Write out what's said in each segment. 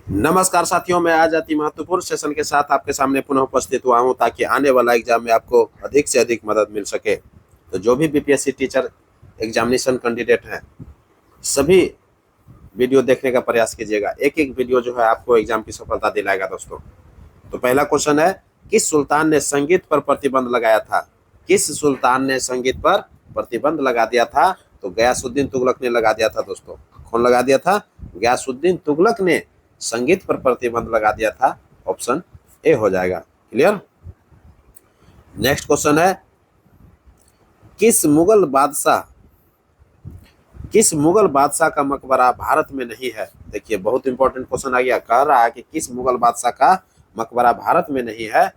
नमस्कार साथियों, मैं आज अति महत्वपूर्ण सेशन के साथ आपके सामने पुनः उपस्थित हुआ हूं ताकि आने वाला एग्जाम में आपको अधिक से अधिक मदद मिल सके। तो जो भी बीपीएससी टीचर एग्जामिनेशन कैंडिडेट हैं, सभी वीडियो देखने का प्रयास कीजिएगा। एक एक वीडियो जो है आपको एग्जाम की सफलता दिलाएगा दोस्तों। तो पहला क्वेश्चन है, किस सुल्तान ने संगीत पर प्रतिबंध लगाया था? किस सुल्तान ने संगीत पर प्रतिबंध लगा दिया था? तो गयासुद्दीन तुगलक ने लगा दिया था दोस्तों। कौन लगा दिया था? गयासुद्दीन तुगलक ने संगीत पर प्रतिबंध लगा दिया था। ऑप्शन ए हो जाएगा। क्लियर। नेक्स्ट क्वेश्चन है, किस मुगल बादशाह का मकबरा भारत में नहीं है? देखिए बहुत इंपॉर्टेंट क्वेश्चन आ गया। कह रहा है कि किस मुगल बादशाह का मकबरा भारत में नहीं है।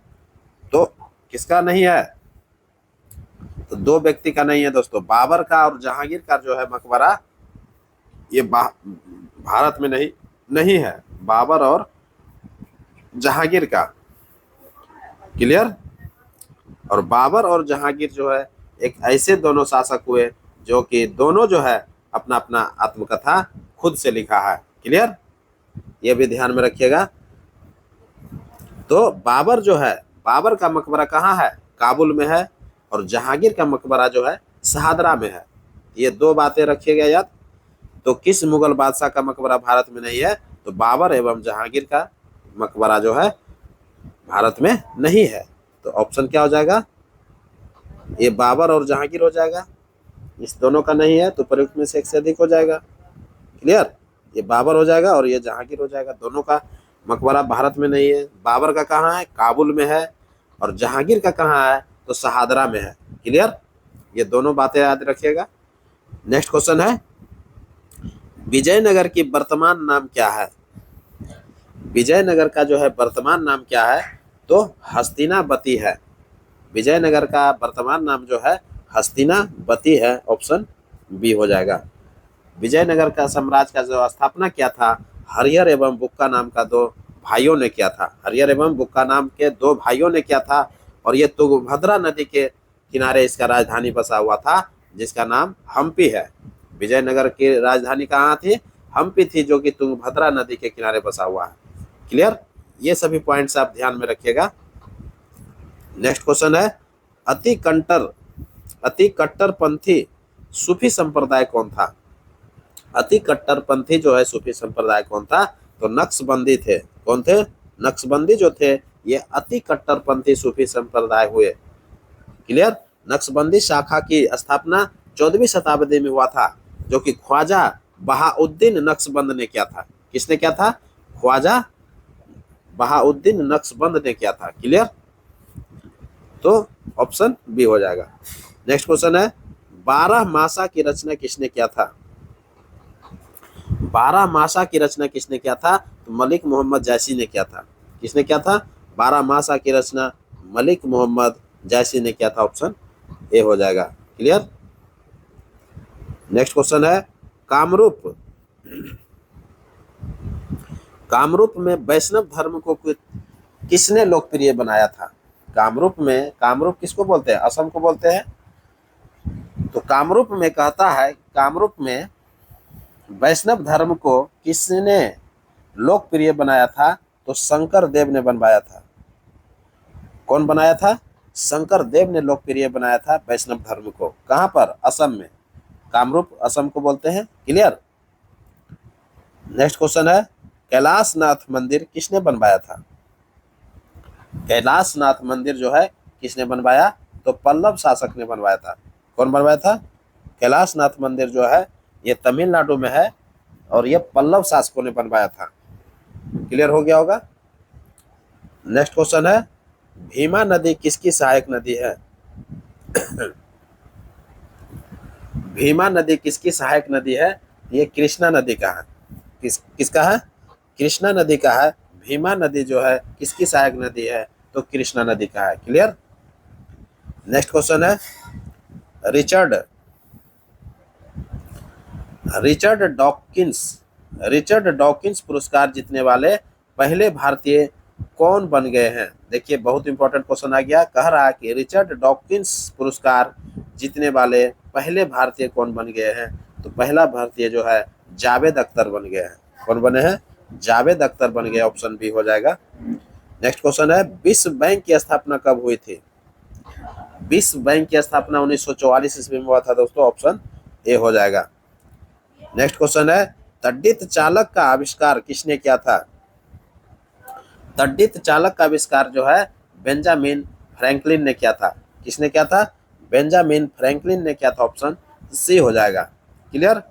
तो किसका नहीं है? तो दो व्यक्ति का नहीं है दोस्तों, बाबर का और जहांगीर का जो है मकबरा, ये भारत में नहीं है। बाबर और जहांगीर का। क्लियर। और बाबर और जहांगीर जो है एक ऐसे दोनों शासक हुए जो कि दोनों जो है अपना अपना आत्मकथा खुद से लिखा है। क्लियर, ये भी ध्यान में रखिएगा। तो बाबर जो है, बाबर का मकबरा कहाँ है? काबुल में है। और जहांगीर का मकबरा जो है शहादरा में है। ये दो बातें रखिएगा याद। तो किस मुगल बादशाह का मकबरा भारत में नहीं है? तो बाबर एवं जहांगीर का मकबरा जो है भारत में नहीं है। तो ऑप्शन क्या हो जाएगा? ये बाबर और जहांगीर हो जाएगा। इस दोनों का नहीं है तो प्रयुक्त में से एक से अधिक हो जाएगा। क्लियर। ये बाबर हो जाएगा और ये जहांगीर हो जाएगा। दोनों का मकबरा भारत में नहीं है। बाबर का कहाँ है? काबुल में है। और जहांगीर का कहाँ है? तो शहादरा में है। क्लियर, ये दोनों बातें याद रखिएगा। नेक्स्ट क्वेश्चन है, विजयनगर की वर्तमान नाम क्या है? विजयनगर का जो है वर्तमान नाम क्या है? तो हस्तिनावती है। विजयनगर का वर्तमान नाम जो है हस्तिनावती है। ऑप्शन बी हो जाएगा। विजयनगर का साम्राज्य का जो स्थापना किया था हरिहर एवं बुक्का नाम का दो भाइयों ने किया था। हरिहर एवं बुक्का नाम के दो भाइयों ने किया था। और ये तुंगभद्रा नदी के किनारे इसका राजधानी बसा हुआ था, जिसका नाम हम्पी है। विजयनगर की राजधानी कहाँ थी? हम्पी थी, जो कि तुंगभद्रा नदी के किनारे बसा हुआ है। क्लियर, ये सभी पॉइंट्स आप ध्यान में रखिएगा। नेक्स्ट क्वेश्चन है, अति कट्टरपंथी सूफी संप्रदाय कौन था? अति कट्टरपंथी जो है सूफी संप्रदाय कौन था? तो नक्शबंदी थे। कौन थे? नक्शबंदी जो थे ये अति कट्टरपंथी सूफी संप्रदाय हुए। क्लियर। नक्शबंदी शाखा की स्थापना 14वीं शताब्दी में हुआ था, जो कि ख्वाजा बहाउद्दीन नक्शबंद ने किया था। किसने किया था? ख्वाजा बहाउद्दीन नक्शबंद ने किया था। क्लियर, तो ऑप्शन बी हो जाएगा। नेक्स्ट क्वेश्चन है, 12 मासा की रचना किसने किया था? 12 मासा की रचना किसने किया था? तो मलिक मोहम्मद जैसी ने किया था। किसने किया था? 12 मासा की रचना मलिक मोहम्मद जैसी ने किया था। ऑप्शन ए हो जाएगा। क्लियर। नेक्स्ट क्वेश्चन है, कामरूप में वैष्णव धर्म को किसने लोकप्रिय बनाया था? कामरूप किसको बोलते हैं? असम को बोलते हैं। तो कामरूप में कहता है, कामरूप में वैष्णव धर्म को किसने लोकप्रिय बनाया था? तो शंकर देव ने बनवाया था। कौन बनाया था? शंकर देव ने लोकप्रिय बनाया था वैष्णव धर्म को। कहां पर? असम में। कामरूप असम को बोलते हैं। क्लियर। नेक्स्ट क्वेश्चन है, कैलाशनाथ मंदिर किसने बनवाया था? कैलाशनाथ मंदिर जो है किसने बनवाया? तो पल्लव शासक ने बनवाया था। कौन बनवाया था? कैलाशनाथ मंदिर जो है ये तमिलनाडु में है और ये पल्लव शासकों ने बनवाया था। क्लियर हो गया होगा। नेक्स्ट क्वेश्चन है, भीमा नदी किसकी सहायक नदी है? भीमा नदी किसकी सहायक नदी है? ये कृष्णा नदी का है। किसका है? कृष्णा नदी का है। भीमा नदी जो है किसकी सहायक नदी है? तो कृष्णा नदी का है। क्लियर। नेक्स्ट क्वेश्चन है, रिचर्ड डॉकिंस पुरस्कार जीतने वाले पहले भारतीय कौन बन गए हैं? देखिए बहुत इंपॉर्टेंट क्वेश्चन आ गया। कह रहा है कि रिचर्ड डॉकिंस पुरस्कार जीतने वाले पहले भारतीय कौन बन गए हैं? तो पहला भारतीय जो है जावेद अख्तर बन गए हैं। कौन बने हैं? जावेद अख्तर बन गए, ऑप्शन बी हो जाएगा। नेक्स्ट क्वेश्चन है, विश्व बैंक की स्थापना कब हुई थी? विश्व बैंक की स्थापना 1944 ईस्वी में हुआ था दोस्तों, ऑप्शन ए हो जाएगा। नेक्स्ट क्वेश्चन है, तद्धित चालक का आविष्कार किसने किया था? तद्धित चालक का आविष्कार जो है बेंजामिन फ्रैंकलिन ने किया था। किसने किया था? बेंजामिन फ्रैंकलिन ने किया था, ऑप्शन सी हो जाएगा। क्लियर?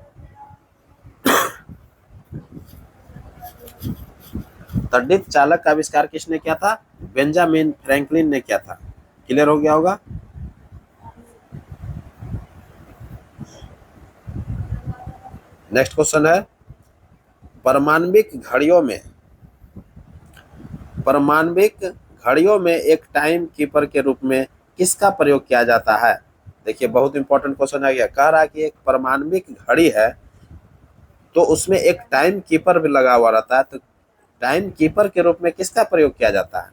तद्धित चालक का आविष्कार किसने किया था? बेंजामिन फ्रैंकलिन ने किया था। क्लियर हो गया होगा? नेक्स्ट क्वेश्चन है, परमाणविक घड़ियों में एक टाइम कीपर के रूप में किसका प्रयोग किया जाता है? देखिए बहुत इंपॉर्टेंट क्वेश्चन आ गया। कह रहा कि एक परमाणविक घड़ी है तो उसमें एक टाइम कीपर भी लगा हुआ रहता है, तो टाइम कीपर के रूप में किसका प्रयोग किया जाता है?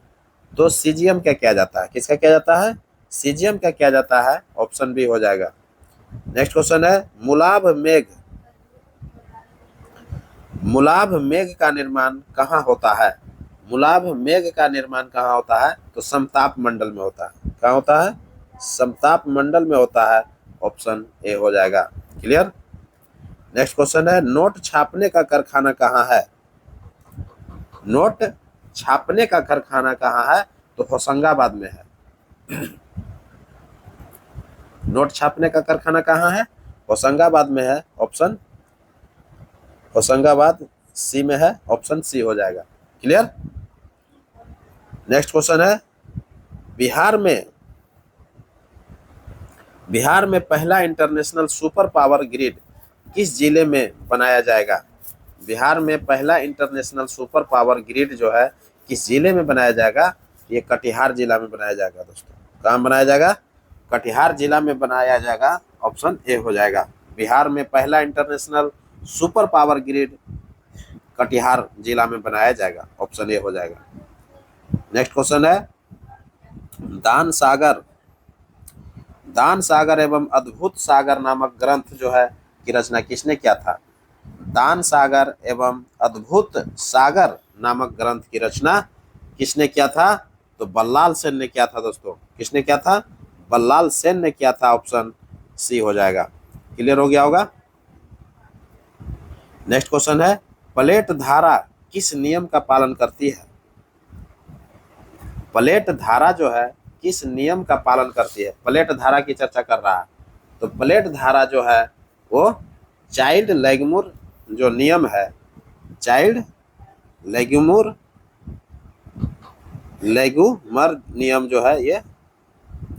तो सीजियम का किया जाता है। किसका किया जाता है? सीजियम का किया जाता है, ऑप्शन बी हो जाएगा। नेक्स्ट क्वेश्चन है, मुलाभ मेघ का निर्माण कहाँ होता है? मुलाभ मेघ का निर्माण कहाँ होता है? तो समताप मंडल में होता है। कहाँ होता है? समताप मंडल में होता है, ऑप्शन ए हो जाएगा। क्लियर? नेक्स्ट क्वेश्चन है, नोट छापने का कारखाना कहाँ है? नोट छापने का कारखाना कहाँ है? तो होशंगाबाद में है। नोट छापने का कारखाना कहाँ है? होशंगाबाद में है, ऑप्शन होशंगाबाद सी में है, ऑप्शन सी हो जाएगा। क्लियर? नेक्स्ट क्वेश्चन है, बिहार में पहला इंटरनेशनल सुपर पावर ग्रिड किस जिले में बनाया जाएगा? बिहार में पहला इंटरनेशनल सुपर पावर ग्रिड जो है किस जिले में बनाया जाएगा? ये कटिहार जिला में बनाया जाएगा दोस्तों। कहाँ बनाया जाएगा? कटिहार जिला में बनाया जाएगा, ऑप्शन ए हो जाएगा। बिहार में पहला international super power grid Katihar जिला में बनाया जाएगा, ऑप्शन ए हो जाएगा। नेक्स्ट क्वेश्चन है, दान सागर एवं अद्भुत सागर नामक ग्रंथ जो है की रचना किसने किया था? दान सागर एवं अद्भुत सागर नामक ग्रंथ की रचना किसने किया था? तो बल्लाल सेन ने किया था दोस्तों। किसने किया था? बल्लाल सेन ने किया था, ऑप्शन सी हो जाएगा। क्लियर हो गया होगा? नेक्स्ट क्वेश्चन है, प्लेट धारा किस नियम का पालन करती है? प्लेट धारा जो है किस नियम का पालन करती है? प्लेट धारा की चर्चा कर रहा है, तो प्लेट धारा जो है वो चाइल्ड लेगमुर जो नियम है, चाइल्ड लेगुमर नियम जो है, ये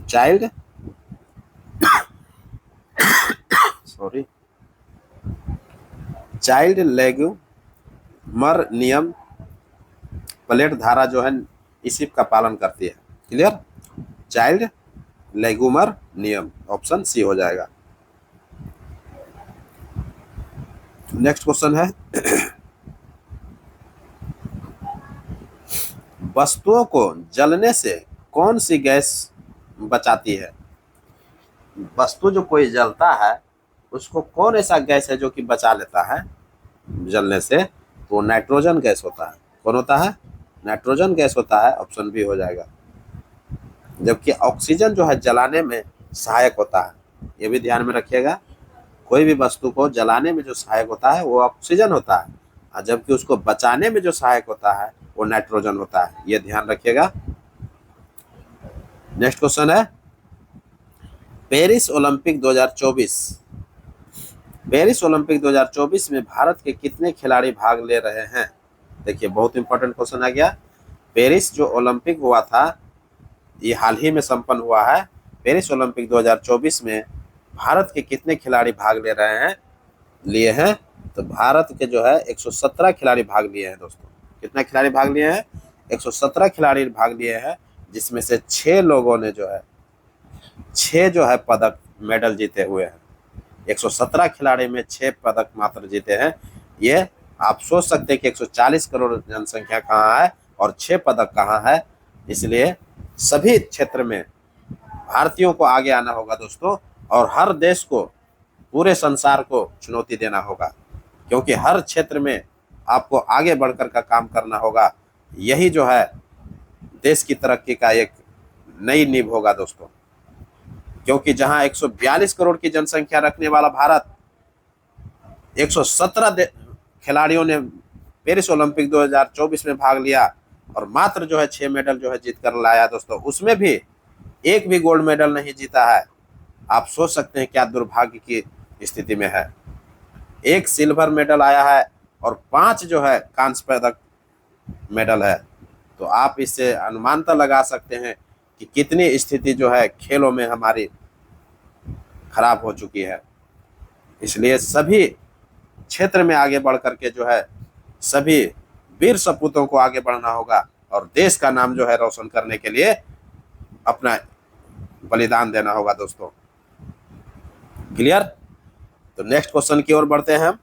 चाइल्ड चाइल्ड लेगुमर नियम प्लेट धारा जो है इसी का पालन करती है। क्लियर? चाइल्ड लेगुमर नियम, ऑप्शन सी हो जाएगा। नेक्स्ट क्वेश्चन है, वस्तुओं को जलने से कौन सी गैस बचाती है? वस्तु जो कोई जलता है उसको कौन ऐसा गैस है जो कि बचा लेता है जलने से? तो नाइट्रोजन गैस होता है। कौन होता है? नाइट्रोजन गैस होता है, ऑप्शन बी हो जाएगा। जबकि ऑक्सीजन जो है जलाने में सहायक होता है, ये भी ध्यान में रखिएगा। कोई भी वस्तु को जलाने में जो सहायक होता है वो ऑक्सीजन होता है, और जबकि उसको बचाने में जो सहायक होता है वो नाइट्रोजन होता है, ये ध्यान रखिएगा। नेक्स्ट क्वेश्चन है, पेरिस ओलंपिक 2024 में भारत के कितने खिलाड़ी भाग ले रहे हैं? देखिए बहुत इंपॉर्टेंट क्वेश्चन आ गया। पेरिस जो ओलंपिक हुआ था ये हाल ही में संपन्न हुआ है। पेरिस ओलंपिक 2024 में भारत के कितने खिलाड़ी भाग ले रहे हैं, लिए हैं? तो भारत के जो है 117 खिलाड़ी भाग लिए हैं दोस्तों। कितने खिलाड़ी भाग लिए हैं? 117 खिलाड़ी भाग लिए हैं, जिसमें से 6 लोगों ने जो है 6 जो है पदक मेडल जीते हुए हैं। 117 खिलाड़ी में 6 पदक मात्र जीते हैं। ये आप सोच सकते हैं कि 140 करोड़ जनसंख्या कहाँ है और 6 पदक कहाँ है। इसलिए सभी क्षेत्र में भारतीयों को आगे आना होगा दोस्तों, और हर देश को, पूरे संसार को चुनौती देना होगा, क्योंकि हर क्षेत्र में आपको आगे बढ़कर का काम करना होगा। यही जो है देश की तरक्की का एक नई नींव होगा दोस्तों, क्योंकि जहां 142 करोड़ की जनसंख्या रखने वाला भारत 117 खिलाड़ियों ने पेरिस ओलंपिक 2024 में भाग लिया और मात्र जो है 6 मेडल जो है जीत कर लाया दोस्तों, उसमें भी एक भी गोल्ड मेडल नहीं जीता है। आप सोच सकते हैं क्या दुर्भाग्य की स्थिति में है। एक सिल्वर मेडल आया है और 5 जो है कांस्य पदक मेडल है। तो आप इससे अनुमान तो लगा सकते हैं कि कितनी स्थिति जो है खेलों में हमारी खराब हो चुकी है। इसलिए सभी क्षेत्र में आगे बढ़ करके जो है सभी वीर सपूतों को आगे बढ़ना होगा और देश का नाम जो है रोशन करने के लिए अपना बलिदान देना होगा दोस्तों। क्लियर? तो नेक्स्ट क्वेश्चन की ओर बढ़ते हैं हम।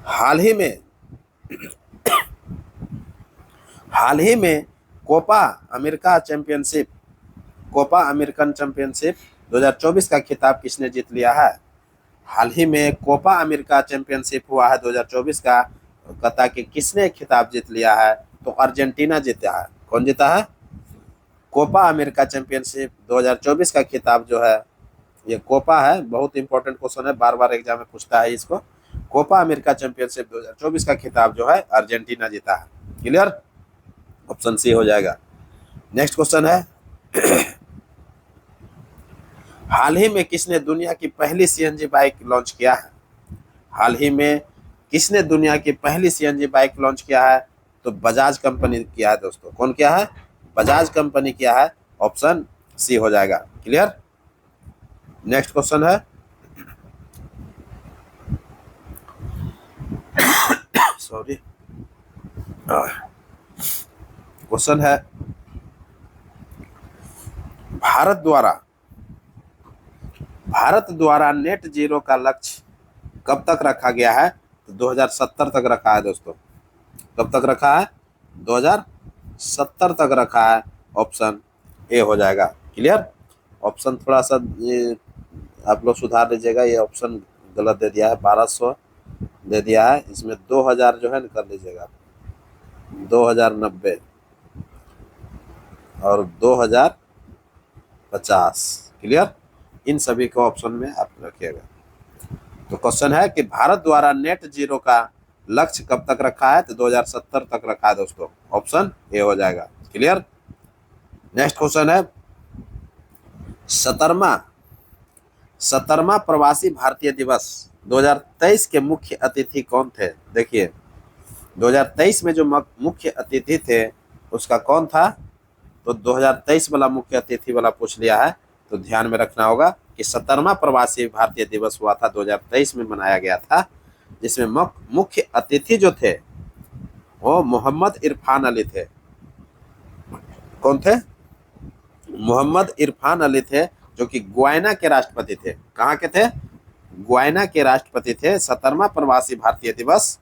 हाल ही में कोपा अमेरिकन चैंपियनशिप 2024 का खिताब किसने जीत लिया है? हाल ही में कोपा अमेरिका चैंपियनशिप हुआ है 2024 का, कहता कि किसने खिताब जीत लिया है? तो अर्जेंटीना जीता है। कौन जीता है? कोपा अमेरिका चैंपियनशिप 2024 का खिताब जो है, ये कोपा है, बहुत इंपॉर्टेंट क्वेश्चन है, बार बार एग्जाम में पूछता है इसको। कोपा अमेरिका चैंपियनशिप 2024 का खिताब जो है अर्जेंटीना जीता है। क्लियर? ऑप्शन सी हो जाएगा। नेक्स्ट क्वेश्चन है हाल ही में किसने दुनिया की पहली सीएनजी बाइक लॉन्च किया है? हाल ही में किसने दुनिया की पहली सीएनजी बाइक लॉन्च किया है? तो बजाज कंपनी किया है दोस्तों। कौन किया है? बजाज कंपनी किया है। ऑप्शन सी हो जाएगा। क्लियर? नेक्स्ट क्वेश्चन है सॉरी क्वेश्चन है भारत द्वारा नेट जीरो का लक्ष्य कब तक रखा गया है? तो 2070 तक रखा है दोस्तों। कब तक रखा है? 2070 तक रखा है। ऑप्शन ए हो जाएगा। क्लियर? ऑप्शन थोड़ा सा ये आप लोग सुधार लीजिएगा, ये ऑप्शन गलत दे दिया है, 1200 दे दिया है, इसमें 2000 जो है कर लीजिएगा, 2090 और 2050। क्लियर? इन सभी को ऑप्शन में आप रखिएगा। तो क्वेश्चन है कि भारत द्वारा नेट जीरो का लक्ष्य कब तक रखा है? तो 2070 तक रखा है दोस्तों। ऑप्शन ए हो जाएगा। क्लियर? नेक्स्ट क्वेश्चन है 17वां प्रवासी भारतीय दिवस 2023 के मुख्य अतिथि कौन थे? देखिए 2023 में जो मुख्य अतिथि थे उसका कौन था? तो 2023 वाला मुख्य अतिथि वाला पूछ लिया है, तो ध्यान में रखना होगा कि 17वां प्रवासी भारतीय दिवस हुआ था 2023 में मनाया गया था, जिसमें मुख्य अतिथि जो थे वो मोहम्मद इरफान अली थे। कौन थे? मोहम्मद इरफान अली थे, जो कि गुयाना के राष्ट्रपति थे। कहाँ के थे? गुयाना के राष्ट्रपति थे। 17वां प्रवासी भारतीय दिवस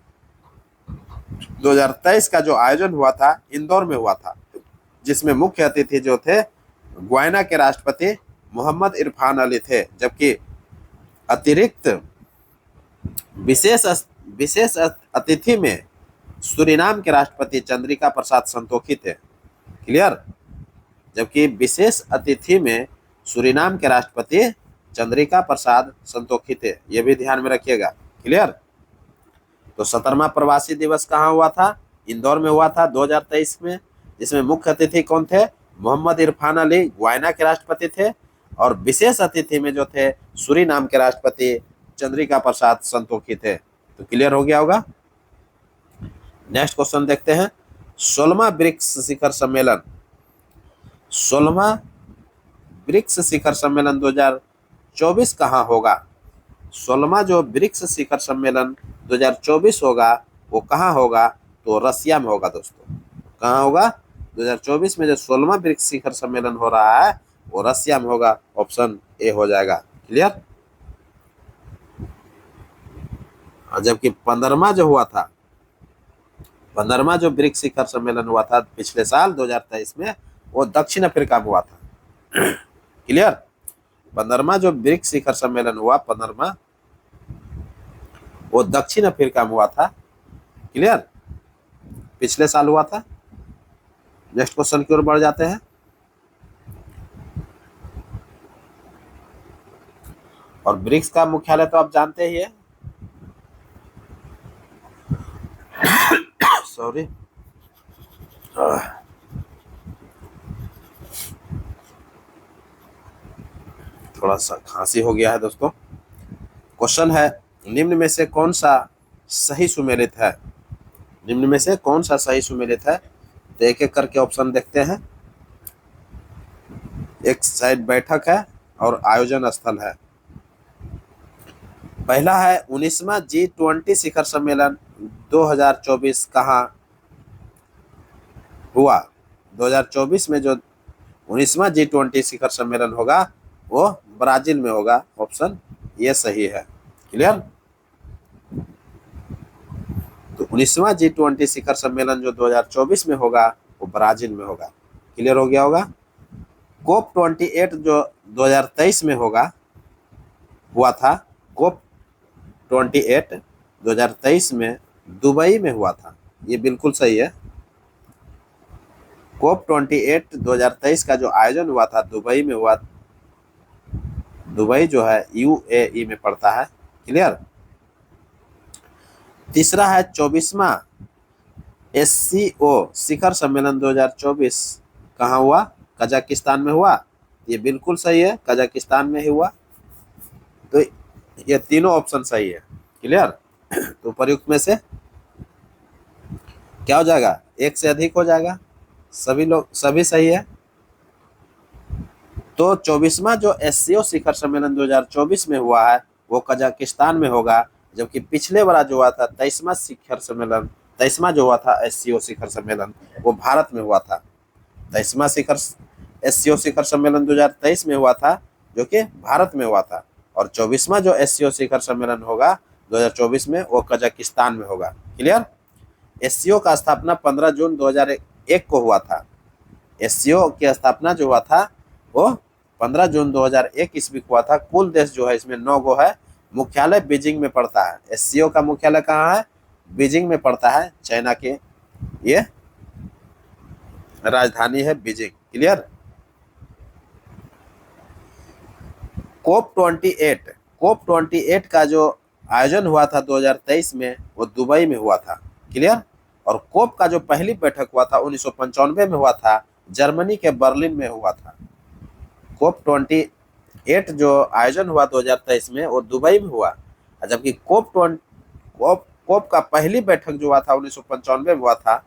2023 का जो आयोजन हुआ था इंदौर में हुआ था, जिसमें मुख्य अतिथि जो थे गुयाना के राष्ट्रपति मोहम्मद इरफान अली थे, जबकि अतिरिक्त विशेष अतिथि में सूरीनाम के राष्ट्रपति चंद्रिका प्रसाद संतोखी थे। क्लियर? जबकि विशेष अतिथि में सूरीनाम के राष्ट्रपति चंद्रिका प्रसाद संतोखी थे, ये भी ध्यान में रखिएगा। क्लियर? तो 17वां प्रवासी दिवस कहाँ हुआ था? इंदौर में हुआ था 2023 में, जिसमें मुख्य अतिथि कौन थे? मोहम्मद इरफान अली गुयाना के राष्ट्रपति थे, और विशेष अतिथि में जो थे सूरीनाम के राष्ट्रपति चंद्रिका प्रसाद संतोखी थे। तो क्लियर हो गया होगा। नेक्स्ट क्वेश्चन देखते हैं 16वां ब्रिक्स शिखर सम्मेलन 2024 कहाँ होगा? 16वां जो ब्रिक्स शिखर सम्मेलन 2024 होगा वो कहाँ होगा? तो रसिया में होगा दोस्तों। कहाँ होगा? 2024 में जो 16वां ब्रिक्स शिखर सम्मेलन हो रहा है वो रसिया में होगा। ऑप्शन ए हो जाएगा। क्लियर? जबकि 15वां जो हुआ था, 15वां जो ब्रिक्स शिखर सम्मेलन हुआ था पिछले साल 2023 में, वो दक्षिण अफ्रीका में हुआ था। क्लियर? 15वां जो ब्रिक्स शिखर सम्मेलन हुआ 15वां वो दक्षिण अफ्रीका में हुआ था। क्लियर, पिछले साल हुआ था। नेक्स्ट क्वेश्चन की ओर बढ़ जाते हैं। और ब्रिक्स का मुख्यालय तो आप जानते ही है। सॉरी, थोड़ा सा खांसी हो गया है दोस्तों। क्वेश्चन है, निम्न में से कौन सा सही सुमेलित है? निम्न में से कौन सा सही सुमेलित है? तो एक एक करके ऑप्शन देखते हैं। एक साइड बैठक है और आयोजन स्थल है। पहला है 19वां G20 शिखर सम्मेलन 2024 कहाँ हुआ? 2024 में जो 19वां G20 शिखर सम्मेलन होगा वो ब्राजील में होगा। ऑप्शन ये सही है। क्लियर, तो 19वां G20 शिखर सम्मेलन जो 2024 में होगा वो ब्राजील में होगा। क्लियर हो गया होगा। कोप 28 जो 2023 में होगा हुआ था, कोप 28 2023 में दुबई में हुआ था। ये बिल्कुल सही है। कोप 28 2023 का जो आयोजन हुआ था दुबई में हुआ। दुबई जो है UAE में पड़ता है। क्लियर, तीसरा है 24वां SCO शिखर सम्मेलन 2024 कहाँ हुआ? कजाकिस्तान में हुआ। ये बिल्कुल सही है, कजाकिस्तान में ही हुआ। तो ये तीनों ऑप्शन सही है। क्लियर, तो प्रयुक्त में से क्या हो जाएगा? एक से अधिक हो जाएगा। सभी सही है। तो 24वां जो SCO शिखर सम्मेलन 2024 में हुआ है वो कजाकिस्तान में होगा, जबकि पिछले वाला जो हुआ था 23वां जो हुआ था SCO शिखर सम्मेलन वो भारत में हुआ था। 23वां SCO शिखर सम्मेलन 2023 में हुआ था जो कि भारत में हुआ था। और 24वां जो SCO शिखर सम्मेलन होगा 2024 में वो कजाकिस्तान में होगा। क्लियर, SCO का स्थापना 15 जून 2001 को हुआ था। SCO की स्थापना जो हुआ था वो 15 जून 2001 ईस्वी को हुआ था। कुल देश जो है इसमें 9 गो है। मुख्यालय बीजिंग में पड़ता है। SCO का मुख्यालय कहाँ है? बीजिंग में पड़ता है, चाइना के ये राजधानी है बीजिंग। क्लियर, कोप 28 का जो आयोजन हुआ था 2023 में वो दुबई में हुआ था। क्लियर, और कोप का जो पहली बैठक हुआ था 1995 में हुआ था, जर्मनी के बर्लिन में हुआ था। कोप 28 जो आयोजन हुआ 2023 में वो दुबई में हुआ, जबकि कोप का पहली बैठक जो हुआ था 1995 में हुआ था,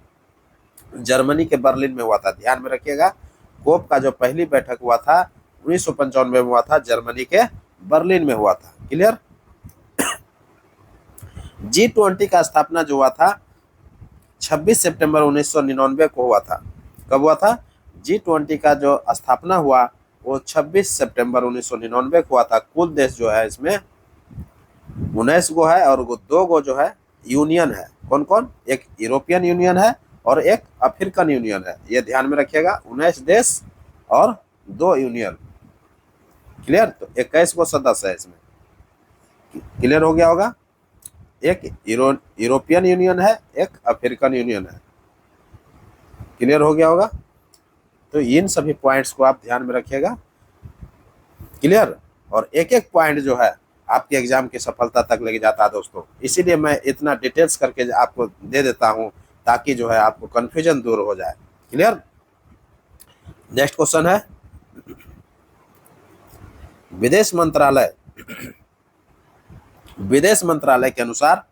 जर्मनी के बर्लिन में हुआ था। ध्यान में रखिएगा, कोप का जो पहली बैठक हुआ था 1995 में हुआ था, जर्मनी के बर्लिन में हुआ था। क्लियर, G20 का स्थापना जो हुआ था 26 सितंबर 1999 को हुआ था। कब हुआ था? G20 का जो स्थापना हुआ वो 26 सितंबर 1999 को हुआ था। कुल देश जो है इसमें 19 गो है और 2 गो जो है यूनियन है। कौन कौन? एक यूरोपियन यूनियन है और एक अफ्रीकन यूनियन है। ये ध्यान में रखिएगा, 19 देश और 2 यूनियन। क्लियर, तो 21 गो सदस्य है इसमें। क्लियर हो गया होगा। एक यूरोपियन यूनियन है, एक अफ्रीकन यूनियन है। क्लियर हो गया होगा। तो इन सभी पॉइंट्स को आप ध्यान में रखिएगा। क्लियर, और एक एक पॉइंट जो है आपके एग्जाम की सफलता तक लेके जाता है दोस्तों। इसीलिए मैं इतना डिटेल्स करके आपको दे देता हूं ताकि जो है आपको कंफ्यूजन दूर हो जाए। क्लियर, नेक्स्ट क्वेश्चन है, विदेश मंत्रालय के अनुसार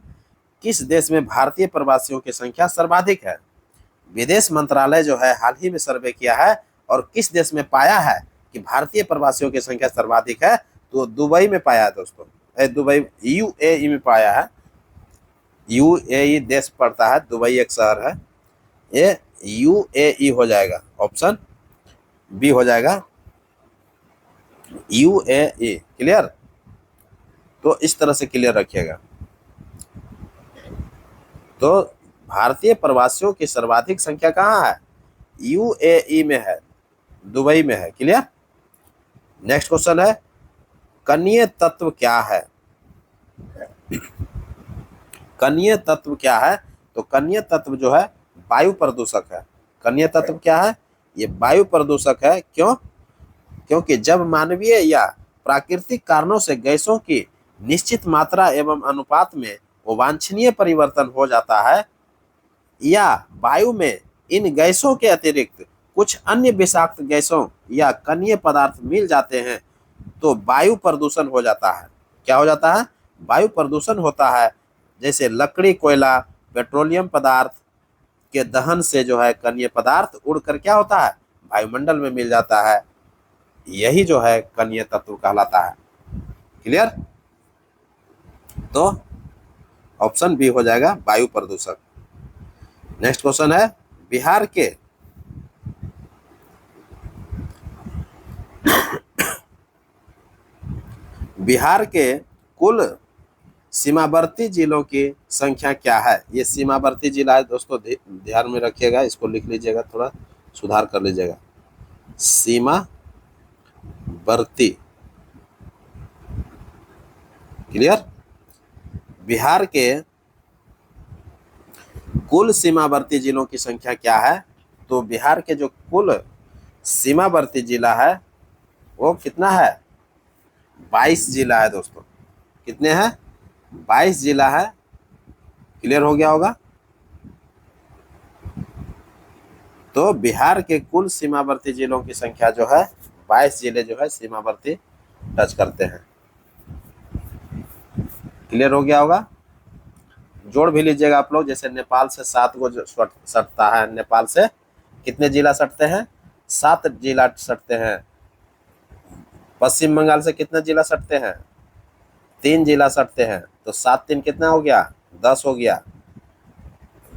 किस देश में भारतीय प्रवासियों की संख्या सर्वाधिक है? विदेश मंत्रालय जो है हाल ही में सर्वे किया है और किस देश में पाया है कि भारतीय प्रवासियों की संख्या सर्वाधिक है? तो दुबई में पाया है दोस्तों। दुबई UAE में पाया है। UAE देश पड़ता है, दुबई एक शहर है। ये UAE हो जाएगा, ऑप्शन बी हो जाएगा UAE। क्लियर, तो इस तरह से क्लियर रखिएगा। तो भारतीय प्रवासियों की सर्वाधिक संख्या कहाँ है? UAE में है, दुबई में है। क्लियर, नेक्स्ट क्वेश्चन है, कणीय तत्व क्या है? कणीय तत्व क्या है? तो कणीय तत्व जो है वायु प्रदूषक है। कणीय तत्व क्या है? ये वायु प्रदूषक है। क्यों? क्योंकि जब मानवीय या प्राकृतिक कारणों से गैसों की निश्चित मात्रा एवं अनुपात में अवांछनीय परिवर्तन हो जाता है या वायु में इन गैसों के अतिरिक्त कुछ अन्य विषाक्त गैसों या कणीय पदार्थ मिल जाते हैं तो वायु प्रदूषण हो जाता है। क्या हो जाता है? वायु प्रदूषण होता है। जैसे लकड़ी, कोयला, पेट्रोलियम पदार्थ के दहन से जो है कणीय पदार्थ उड़कर क्या होता है? वायुमंडल में मिल जाता है। यही जो है कणीय तत्व कहलाता है। क्लियर? तो ऑप्शन बी हो जाएगा वायु प्रदूषक। नेक्स्ट क्वेश्चन है बिहार के कुल सीमावर्ती जिलों की संख्या क्या है? ये सीमावर्ती जिला है दोस्तों, ध्यान में रखिएगा, इसको लिख लीजिएगा, थोड़ा सुधार कर लीजिएगा। सीमावर्ती। क्लियर? बिहार के कुल सीमावर्ती जिलों की संख्या क्या है? तो बिहार के जो कुल सीमावर्ती जिला है वो कितना है? 22 जिला है दोस्तों। कितने हैं? 22 जिला है। क्लियर हो गया होगा? तो बिहार के कुल सीमावर्ती जिलों की संख्या जो है 22 जिले जो है सीमावर्ती टच करते हैं। क्लियर हो गया होगा? जोड़ भी लीजिएगा आप लोग। जैसे नेपाल से 7 को सटता है, नेपाल से कितने जिला सटते हैं? 7 जिला सटते हैं। पश्चिम बंगाल से कितने जिला सटते हैं? 3 जिला सटते हैं। तो 7 3 कितना हो गया? 10 हो गया।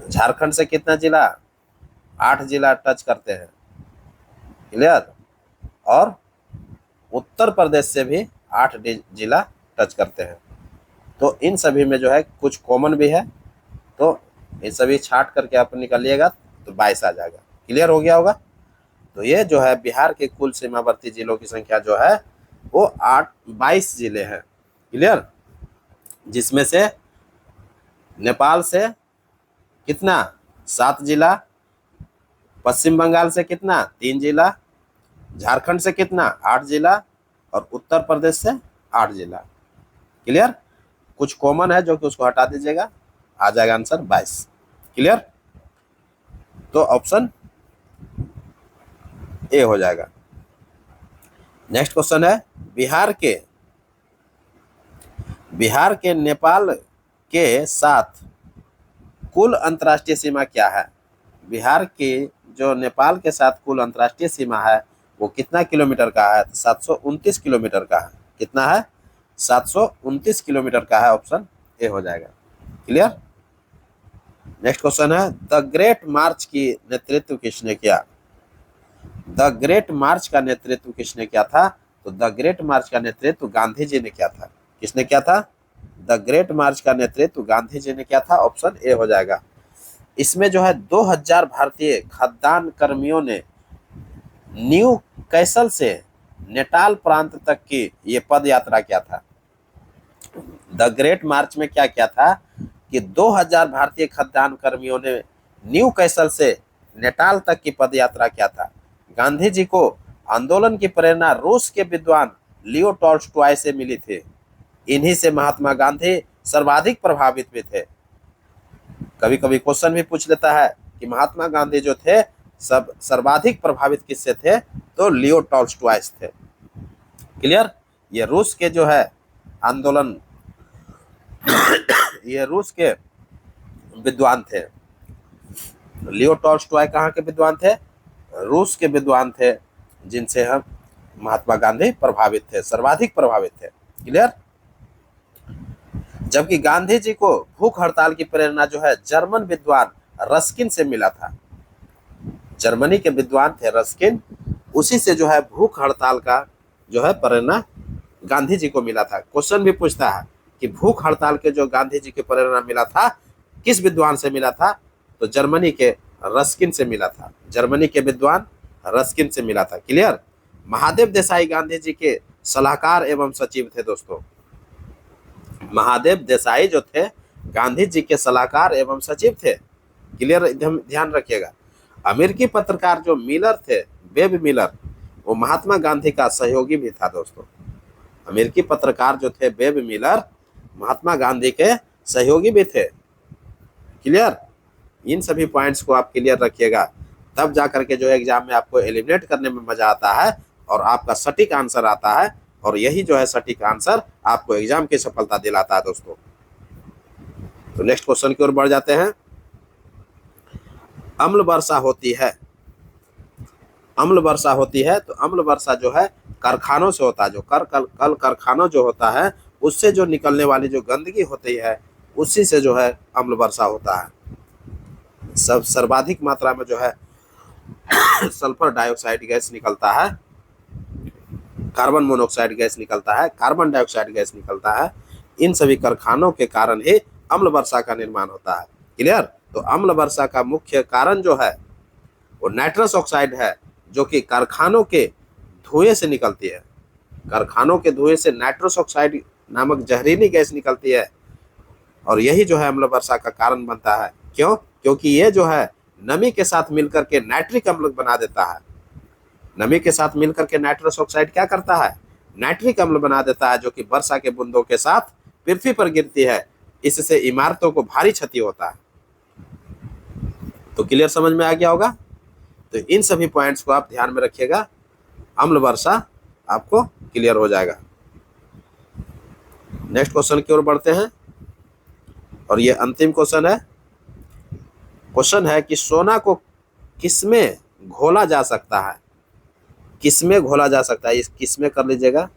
झारखंड से कितना जिला? 8 जिला टच करते हैं। क्लियर? और उत्तर प्रदेश से भी 8 जिला टच करते हैं। तो इन सभी में जो है कुछ कॉमन भी है, तो ये सभी छांट करके आप निकालिएगा तो 22 आ जाएगा। क्लियर हो गया होगा? तो ये जो है बिहार के कुल सीमावर्ती जिलों की संख्या जो है वो 22 जिले हैं। क्लियर? जिसमें से नेपाल से कितना? 7 जिला, पश्चिम बंगाल से कितना? 3 जिला, झारखंड से कितना? 8 जिला, और उत्तर प्रदेश से 8 जिला। क्लियर? कुछ कॉमन है जो कि उसको हटा दीजिएगा, आ जाएगा आंसर 22। क्लियर? तो ऑप्शन ए हो जाएगा। नेक्स्ट क्वेश्चन है बिहार के नेपाल के साथ कुल अंतर्राष्ट्रीय सीमा क्या है? बिहार की जो नेपाल के साथ कुल अंतर्राष्ट्रीय सीमा है वो कितना किलोमीटर का है? 729 किलोमीटर का है। कितना है? 729 किलोमीटर का है। ऑप्शन ए हो जाएगा। क्लियर? नेक्स्ट क्वेश्चन है द ग्रेट मार्च की नेतृत्व किसने किया? द ग्रेट मार्च का नेतृत्व किसने किया था? तो द ग्रेट मार्च का नेतृत्व गांधी जी ने किया था। किसने किया था? द ग्रेट मार्च का नेतृत्व गांधी जी ने किया था। ऑप्शन ए हो जाएगा। इसमें जो है 2000 भारतीय खद्दान कर्मियों ने न्यू कैसल से नेटाल प्रांत तक की ये पद यात्रा किया था। द ग्रेट मार्च में क्या किया था कि 2000 भारतीय खद्दान कर्मियों ने न्यू कैसल से नेटाल तक की पद यात्रा किया था। गांधी जी को आंदोलन की प्रेरणा रूस के विद्वान लियो टॉल्स्टॉय से मिली थी। इन्हीं से महात्मा गांधी सर्वाधिक प्रभावित भी थे। कभी कभी क्वेश्चन भी पूछ लेता है कि महात्मा गांधी जो थे सब सर्वाधिक प्रभावित किससे थे? तो लियो टॉल्स्टॉय थे। क्लियर? ये रूस के जो है आंदोलन ये रूस के विद्वान थे। लियो टॉल्स्टॉय कहाँ के विद्वान थे? रूस के विद्वान थे, जिनसे हम महात्मा गांधी प्रभावित थे, सर्वाधिक प्रभावित थे। क्लियर? जबकि गांधी जी को भूख हड़ताल की प्रेरणा जो है जर्मन विद्वान रस्किन से मिला था। जर्मनी के विद्वान थे रस्किन, उसी से जो है भूख हड़ताल का जो है प्रेरणा गांधी जी को मिला था। क्वेश्चन भी पूछता है कि भूख हड़ताल के जो गांधी जी की प्रेरणा मिला था किस विद्वान से मिला था? तो जर्मनी के रस्किन से मिला था। जर्मनी के विद्वान रस्किन से मिला था। क्लियर? महादेव देसाई गांधी जी के सलाहकार एवं सचिव थे दोस्तों। महादेव देसाई जो थे गांधी जी के सलाहकार एवं सचिव थे। क्लियर, ध्यान रखिएगा। अमेरिकी पत्रकार जो मिलर थे, वेब मिलर, वो महात्मा गांधी का सहयोगी भी था दोस्तों। अमेरिकी पत्रकार जो थे वेब मिलर, महात्मा गांधी के सहयोगी भी थे। क्लियर, इन सभी पॉइंट्स को आप क्लियर रखिएगा, तब जाकर के जो है एग्जाम में आपको एलिमिनेट करने में मजा आता है और आपका सटीक आंसर आता है, और यही जो है सटीक आंसर आपको एग्जाम की सफलता दिलाता है दोस्तों। तो नेक्स्ट क्वेश्चन की ओर बढ़ जाते हैं। अम्ल वर्षा होती है, अम्ल वर्षा होती है, तो अम्ल वर्षा जो है कारखानों से होता है। जो कल कारखानों जो होता है उससे जो निकलने वाली जो गंदगी होती है उसी से जो है अम्ल वर्षा होता है। सब सर्वाधिक मात्रा में जो है सल्फर डाइऑक्साइड गैस निकलता है, कार्बन मोनोऑक्साइड गैस निकलता है, कार्बन डाइऑक्साइड गैस निकलता है। इन सभी कारखानों के कारण ही अम्ल वर्षा का निर्माण होता है। क्लियर, तो अम्ल वर्षा का मुख्य कारण जो है वो नाइट्रस ऑक्साइड है, जो कि कारखानों के धुएं से निकलती है। कारखानों के धुएं से नाइट्रस ऑक्साइड नामक जहरीली गैस निकलती है, और यही जो है अम्ल वर्षा का कारण बनता है। क्यों? क्योंकि ये जो है नमी के साथ मिलकर के नाइट्रिक अम्ल बना देता है। नमी के साथ मिलकर के नाइट्रस ऑक्साइड क्या करता है? नाइट्रिक अम्ल बना देता है, जो कि वर्षा के बूंदों के साथ पृथ्वी पर गिरती है। इससे इमारतों को भारी क्षति होता है। तो क्लियर समझ में आ गया होगा। तो इन सभी पॉइंट्स को आप ध्यान में रखिएगा, अम्ल वर्षा आपको क्लियर हो जाएगा। नेक्स्ट क्वेश्चन की ओर बढ़ते हैं, और ये अंतिम क्वेश्चन है। क्वेश्चन है कि सोना को किसमें घोला जा सकता है? किसमें घोला जा सकता है? इस किसमें कर लीजिएगा।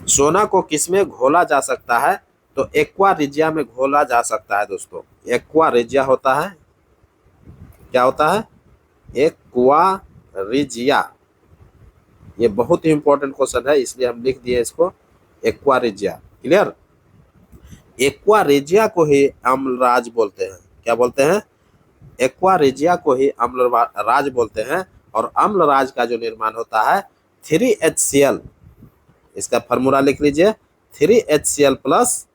सोना को किसमें घोला जा सकता है? तो एक्वा रिजिया में घोला जा सकता है दोस्तों। एक्वा रिजिया होता है, क्या होता है? Aqua regia. ये बहुत ही इंपॉर्टेंट क्वेश्चन है, इसलिए हम लिख दिए इसको aqua regia. Clear, aqua regia को ही अम्लराज बोलते हैं। क्या बोलते हैं? एक्वा रिजिया को ही अम्लराज बोलते हैं। और अम्लराज का जो निर्माण होता है 3HCl, इसका फॉर्मूला लिख लीजिए, 3HCl प्लस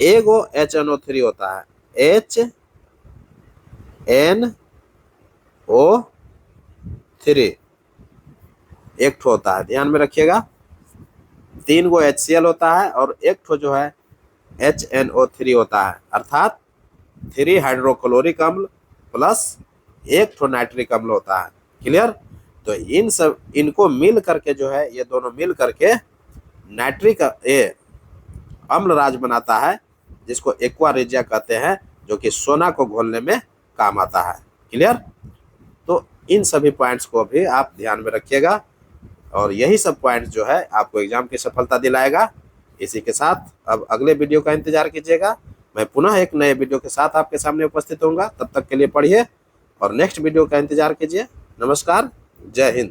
एगो HNO3 होता है, HNO3 एक ठो होता है, ध्यान में रखिएगा। 3 गो HCl होता है और एक ठो जो है HNO3 होता है, अर्थात 3 हाइड्रोक्लोरिक अम्ल प्लस एक ठो नाइट्रिक अम्ल होता है। क्लियर, तो इनको मिल करके जो है, ये दोनों मिल करके नाइट्रिक अम्लराज बनाता है, जिसको एक्वा रिजिया कहते हैं, जो कि सोना को घोलने में काम आता है। क्लियर, तो इन सभी पॉइंट्स को भी आप ध्यान में रखिएगा, और यही सब पॉइंट्स जो है आपको एग्जाम की सफलता दिलाएगा। इसी के साथ अब अगले वीडियो का इंतजार कीजिएगा। मैं पुनः एक नए वीडियो के साथ आपके सामने उपस्थित होऊंगा। तब तक के लिए पढ़िए और नेक्स्ट वीडियो का इंतजार कीजिए। नमस्कार, जय हिंद।